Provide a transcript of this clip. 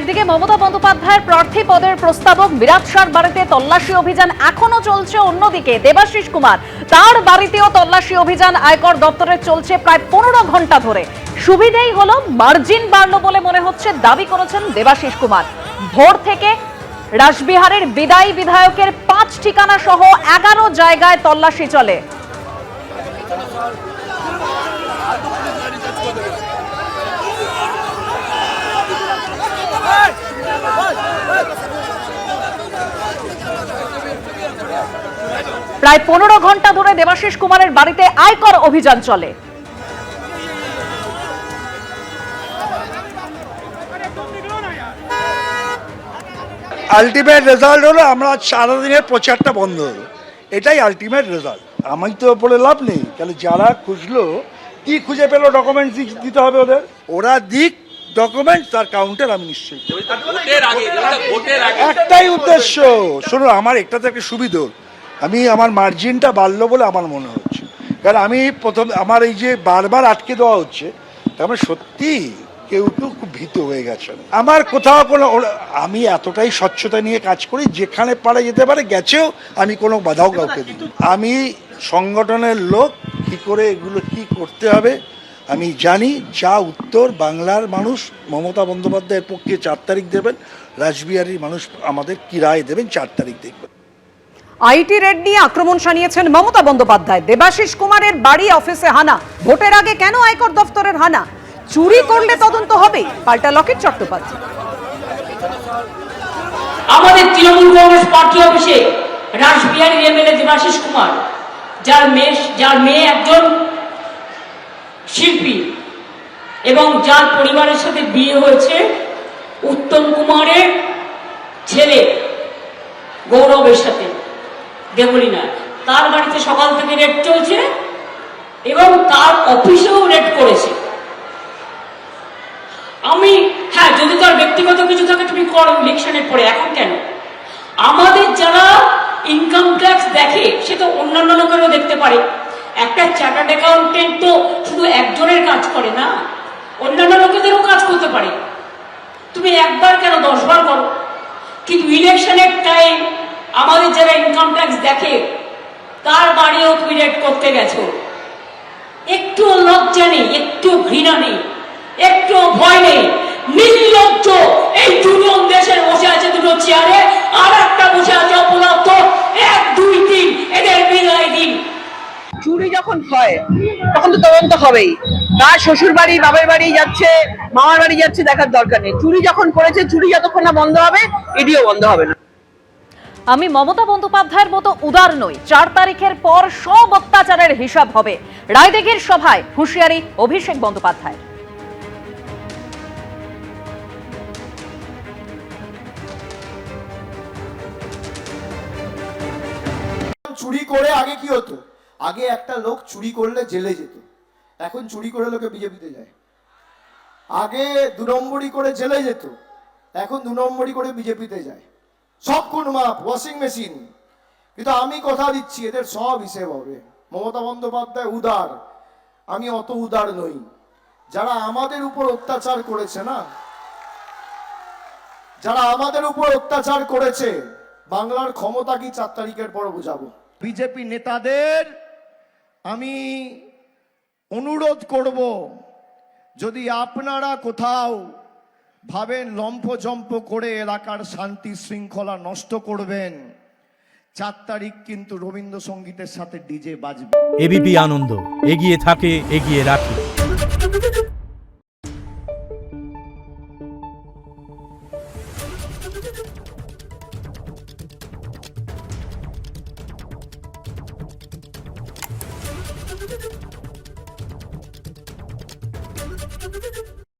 একদিকে মমতা বন্দ্যোপাধ্যায়ের প্রার্থী পদের প্রস্তাবক বিরাট শাহর বাড়িতে তল্লাশি অভিযান এখনো চলছে। অন্যদিকে দেবাশিস কুমার তার বাড়িতেও তল্লাশি অভিযান আয়কর দপ্তরের চলছে প্রায় 15 ঘন্টা ধরে। সুবিধেই হলো মার্জিন বাড়লো বলে মনে হচ্ছে, দাবি করেছেন দেবাশিস কুমার। ভোর থেকে রাসবিহারের বিদায়ী বিধায়কের 5 ঠিকানা সহ 11 জায়গায় তল্লাশি চলে। প্রায় 15 ঘন্টা ধরে দেবাশিস কুমারের বাড়িতে আয়কর অভিযান চলে। আলটিমেট রেজাল্ট হলো আমরা সারাদিনের প্রচারটা বন্ধ হলো, এটাই আলটিমেট রেজাল্ট। আমি তো বলে লাভ নেই, তাহলে যারা খুঁজলো কি খুঁজে পেলো, ডকুমেন্টস দিতে হবে ওদের, ওরা দিক ডকুমেন্টস, তার কাউন্টার আমি নিশ্চয়ই। একটাই উদ্দেশ্য, শোনো, আমার একটাতে একটা সুবিধা, আমি আমার মার্জিনটা বাড়লো বলে আমার মনে হচ্ছে। কারণ আমি প্রথম আমার এই যে বারবার আটকে দেওয়া হচ্ছে, তার মানে সত্যি কেউ কেউ খুব ভীত হয়ে গেছেন। আমার কোথাও কোনো, আমি এতটাই স্বচ্ছতা নিয়ে কাজ করি, যেখানে পারা যেতে পারে গেছেও, আমি কোনো বাধাও কাউকে দিই। আমি সংগঠনের লোক, কি করে এগুলো কি করতে হবে আমি জানি। যা উত্তর বাংলার মানুষ মমতা বন্দ্যোপাধ্যায়ের পক্ষে 4 তারিখ দেবেন, রাসবিহারীর মানুষ আমাদের কি রায় দেবেন 4 তারিখ দেখবেন। আইটি রেড নিয়ে আক্রমণ শানিয়েছেন মমতা বন্দ্যোপাধ্যায়। দেবাশিস কুমারের বাড়ি অফিসে হানা, ভোটের আগে কেন আয়কর দফতরের হানা? চুরি করলে তদন্ত হবে, পাল্টা লকেট চট্টোপাধ্যায়। আমাদের তৃণমূল কংগ্রেস পার্টি অফিসে রাসবিহারীর এমএলএ দেবাশিস কুমার, যার মেয়ে একজন শিল্পী এবং যার পরিবারের সাথে বিয়ে হয়েছে উত্তম কুমারের ছেলে গৌরবের সাথে, দেবলীনা, তার বাড়িতে সকাল থেকে রেড চলছে এবং তার অফিসেও রেড করেছে। আমি যদি তার ব্যক্তিগত কিছু থাকে তুমি করো ইলেকশনের পরে, এখন কেন? আমাদের যারা ইনকাম ট্যাক্স দেখে সে তো অন্যান্য লোকেরও দেখতে পারে। একটা চার্টার্ড অ্যাকাউন্টেন্ট তো শুধু একজনের কাজ করে না, অন্যান্য লোকেদেরও কাজ করতে পারে। তুমি একবার কেন 10 বার করো। কিন্তু ইলেকশনের টাইম আমাদের যারা ইনকাম ট্যাক্স দেখে তার বাড়িও তুমি রেড করতে গেছো। একটু লজ্জা নেই, একটু ঘৃণা নেই, একটু ভয় নেই, নির্লজ্জ। এই দুজন দেশের বসে আছে দুটো চেয়ারে, আর একটা বসে আছে অপদার্থ। 1, 2, 3 এদের বিদায় দিন। চুরি যখন হয় তখন তো তদন্ত হবেই। তার শ্বশুর বাড়ি, বাবার বাড়ি যাচ্ছে, মামার বাড়ি যাচ্ছে, দেখার দরকার নেই। চুরি যখন করেছে, চুরি যতক্ষণ না বন্ধ হবে, ইডিও বন্ধ হবে না। আমি মমতা বন্দ্যোপাধ্যায়ের মতো উদার নই, 4 তারিখের পর সব অত্যাচারের হিসাব হবে। রায়দিঘির সভায় হুঁশিয়ারি অভিষেক বন্দ্যোপাধ্যায়। চুরি করে আগে কি হতো? আগে একটা লোক চুরি করলে জেলে যেত, এখন চুরি করে লোকে বিজেপিতে যায়। আগে 2 নম্বরই করে জেলে যেত, এখন 2 নম্বরই করে বিজেপিতে যায়। সব কোন মাপ, ওয়াশিং মেশিন। কিন্তু আমি কথা দিচ্ছি, এদের সব হিসেব হবে। মমতা বন্দ্যোপাধ্যায় উদার, আমি অত উদার নই। যারা আমাদের উপর অত্যাচার করেছে না, যারা আমাদের উপর অত্যাচার করেছে, বাংলার ক্ষমতা কি 4 তারিখের পর বুঝাবো। বিজেপি নেতাদের আমি অনুরোধ করব, যদি আপনারা কোথাও ভাবেন লম্ফজম্প করে এলাকার শান্তি শৃঙ্খলা নষ্ট করবেন, 4 তারিখ কিন্তু রবীন্দ্রসঙ্গীতের সাথে ডিজে বাজবে। এবিপি আনন্দ, এগিয়ে থাকে, এগিয়ে রাখে। Thank you.